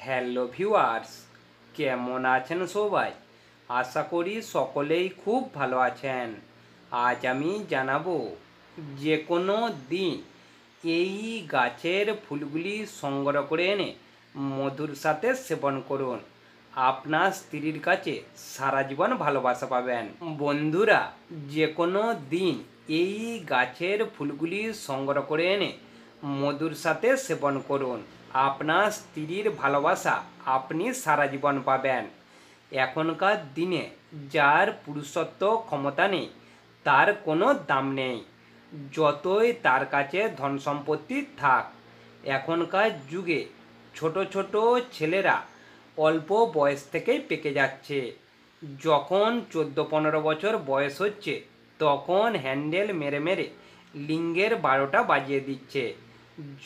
Hello viewers, কেমন আছেন সবাই? আশা করি সকলেই খুব ভালো আছেন। আজ আমি জানাবো যে কোনো দিন এই গাছের ফুলগুলি সংগ্রহ করে এনে মধুর সাথে সেবন করুন। আপনার স্ত্রীর কাছে সারা জীবন ভালোবাসা পাবেন। বন্ধুরা, যে কোনো দিন এই গাছের ফুলগুলি সংগ্রহ করে এনে মধুর সাথে সেবন করুন। আপনার স্ত্রীর ভালোবাসা আপনি সারা জীবন পাবেন। এখনকার দিনে যার পুরুষত্ব ক্ষমতা নেই তার কোনো দাম নেই, যতই তার কাছে ধন সম্পত্তি থাক। এখনকার যুগে ছোট ছোট ছেলেরা অল্প বয়স থেকেই পেকে যাচ্ছে। যখন 14-15 বছর বয়স হচ্ছে তখন হ্যান্ডেল মেরে মেরে লিঙ্গের 12টা বাজিয়ে দিচ্ছে।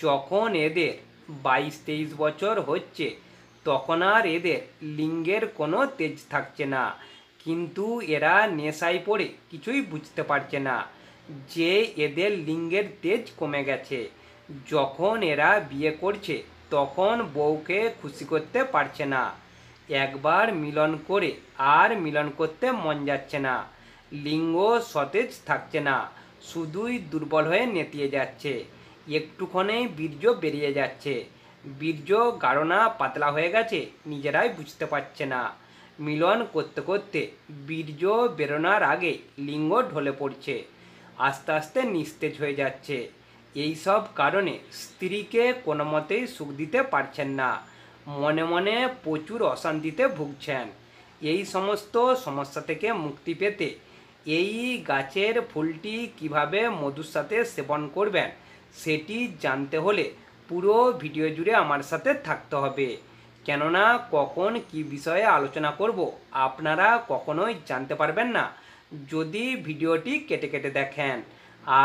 যখন এদের 22-23 বছর হচ্ছে তখন আর এদের লিঙ্গের কোনো তেজ থাকছে না। কিন্তু এরা নেশায় পড়ে কিছুই বুঝতে পারছে না যে এদের লিঙ্গের তেজ কমে গেছে। যখন এরা বিয়ে করছে তখন বউকে খুশি করতে পারছে না। একবার মিলন করে আর মিলন করতে মন যাচ্ছে না। লিঙ্গ সতেজ থাকছে না, শুধুই দুর্বল হয়ে নেতিয়ে যাচ্ছে। একটুক্ষণেই বীর্য বেরিয়ে যাচ্ছে। বীর্য গাঢ় না পাতলা হয়ে গেছে নিজেরাই বুঝতে পারছে না। মিলন করতে করতে বীর্য বেরোনোর আগে লিঙ্গ ঢলে পড়ছে, আস্তে আস্তে নিস্তেজ হয়ে যাচ্ছে। এই সব কারণে স্ত্রীকে কোনো মতেই সুখ দিতে পারছেন না, মনে মনে প্রচুর অশান্তিতে ভুগছেন। এই সমস্ত সমস্যা থেকে মুক্তি পেতে এই গাছের ফুলটি কিভাবে মধুর সাথে সেবন করবেন সেটি জানতে হলে পুরো ভিডিও জুড়ে আমার সাথে থাকতে হবে। কেননা কখন কি বিষয়ে আলোচনা করব আপনারা কখনোই জানতে পারবেন না যদি ভিডিওটি কেটে কেটে দেখেন।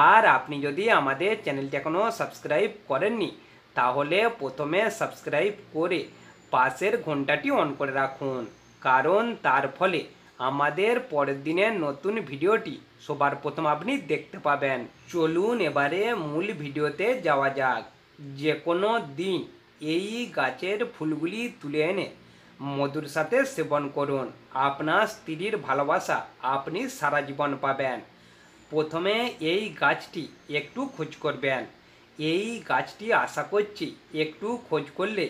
আর আপনি যদি আমাদের চ্যানেলটি এখনও সাবস্ক্রাইব করেননি তাহলে প্রথমে সাবস্ক্রাইব করে পাশের ঘন্টাটি অন করে রাখুন, কারণ তার ফলে আমাদের পরের দিনের নতুন ভিডিওটি সবার প্রথম আপনি দেখতে পাবেন। চলুন এবারে মূল ভিডিওতে যাওয়া যাক। যে কোনো দিন এই গাছের ফুলগুলি তুলে এনে মধুর সাথে সেবন করুন। আপনার স্ত্রীর ভালোবাসা আপনি সারা জীবন পাবেন। প্রথমে এই গাছটি একটু খোঁজ করবেন। এই গাছটি আশা করছি একটু খোঁজ করলে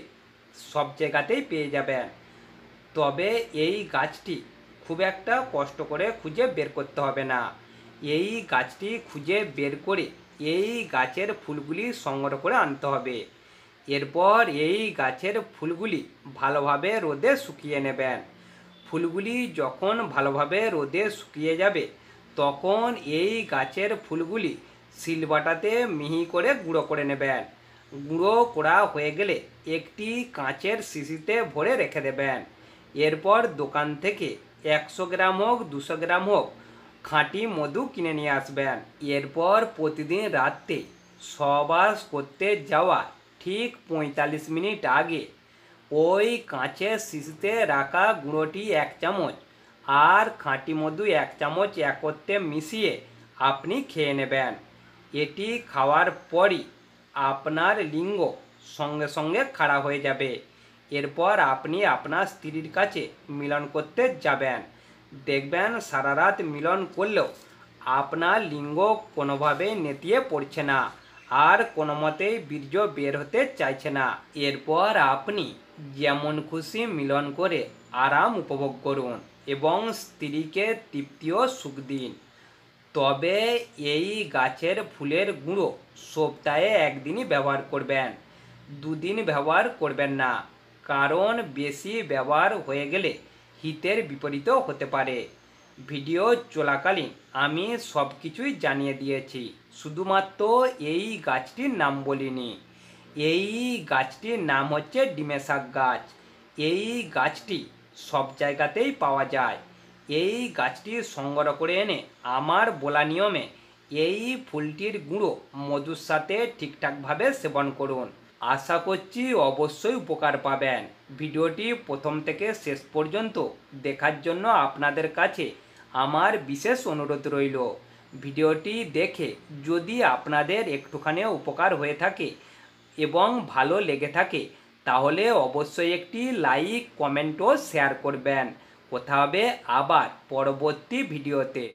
সব জায়গাতেই পেয়ে যাবেন। তবে এই গাছটি খুব একটা কষ্ট করে খুঁজে বের করতে হবে না। এই গাছটি খুঁজে বের করে এই গাছের ফুলগুলি সংগ্রহ করে আনতে হবে। এরপর এই গাছের ফুলগুলি ভালোভাবে রোদে শুকিয়ে নেবেন। ফুলগুলি যখন ভালোভাবে রোদে শুকিয়ে যাবে তখন এই গাছের ফুলগুলি শিলবাটাতে মিহি করে গুঁড়ো করে নেবেন। গুঁড়ো করা হয়ে গেলে একটি কাঁচের শিশিতে ভরে রেখে দেবেন। এরপর দোকান থেকে 100 গ্রাম হোক 200 গ্রাম হোক খাঁটি মধু কিনে নিয়ে আসবেন। এরপর প্রতিদিন রাত্রে সহবাস করতে যাওয়া ঠিক 45 মিনিট আগে ওই কাঁচের শিশিতে রাখা গুঁড়োটি 1 চামচ আর খাঁটি মধু 1 চামচ একত্রে মিশিয়ে আপনি খেয়ে নেবেন। এটি খাওয়ার পরই আপনার লিঙ্গ সঙ্গে সঙ্গে খাড়া হয়ে যাবে। এরপর আপনি আপনার স্ত্রীর কাছে মিলন করতে যাবেন। দেখবেন সারা রাত মিলন করলেও আপনার লিঙ্গ কোনোভাবে নেতিয়ে পড়ছে না আর কোনো মতেই বীর্য বের হতে চাইছে না। এরপর আপনি যেমন খুশি মিলন করে আরাম উপভোগ করুন এবং স্ত্রীকে তৃপ্তি ও সুখ দিন। তবে এই গাছের ফুলের গুঁড়ো সপ্তাহে একদিনই ব্যবহার করবেন, দুদিন ব্যবহার করবেন না, কারণ বেশি ব্যবহার হয়ে গেলে হিতের বিপরীতও হতে পারে। ভিডিও চলাকালীন আমি সব কিছুই জানিয়ে দিয়েছি, শুধুমাত্র এই গাছটির নাম বলিনি। এই গাছটির নাম হচ্ছে ডিমে শাক গাছ। এই গাছটি সব জায়গাতেই পাওয়া যায়। এই গাছটি সংগ্রহ করে এনে আমার বলা নিয়মে এই ফুলটির গুঁড়ো মধুর সাথে ঠিকঠাকভাবে সেবন করুন। আশা করছি অবশ্যই উপকার পাবেন। ভিডিওটি প্রথম থেকে শেষ পর্যন্ত দেখার জন্য আপনাদের কাছে আমার বিশেষ অনুরোধ রইল। ভিডিওটি দেখে যদি আপনাদের একটুখানি উপকার হয়ে থাকে এবং ভালো লেগে থাকে তাহলে অবশ্যই একটি লাইক কমেন্ট ও শেয়ার করবেন। কথা হবে আবার পরবর্তী ভিডিওতে।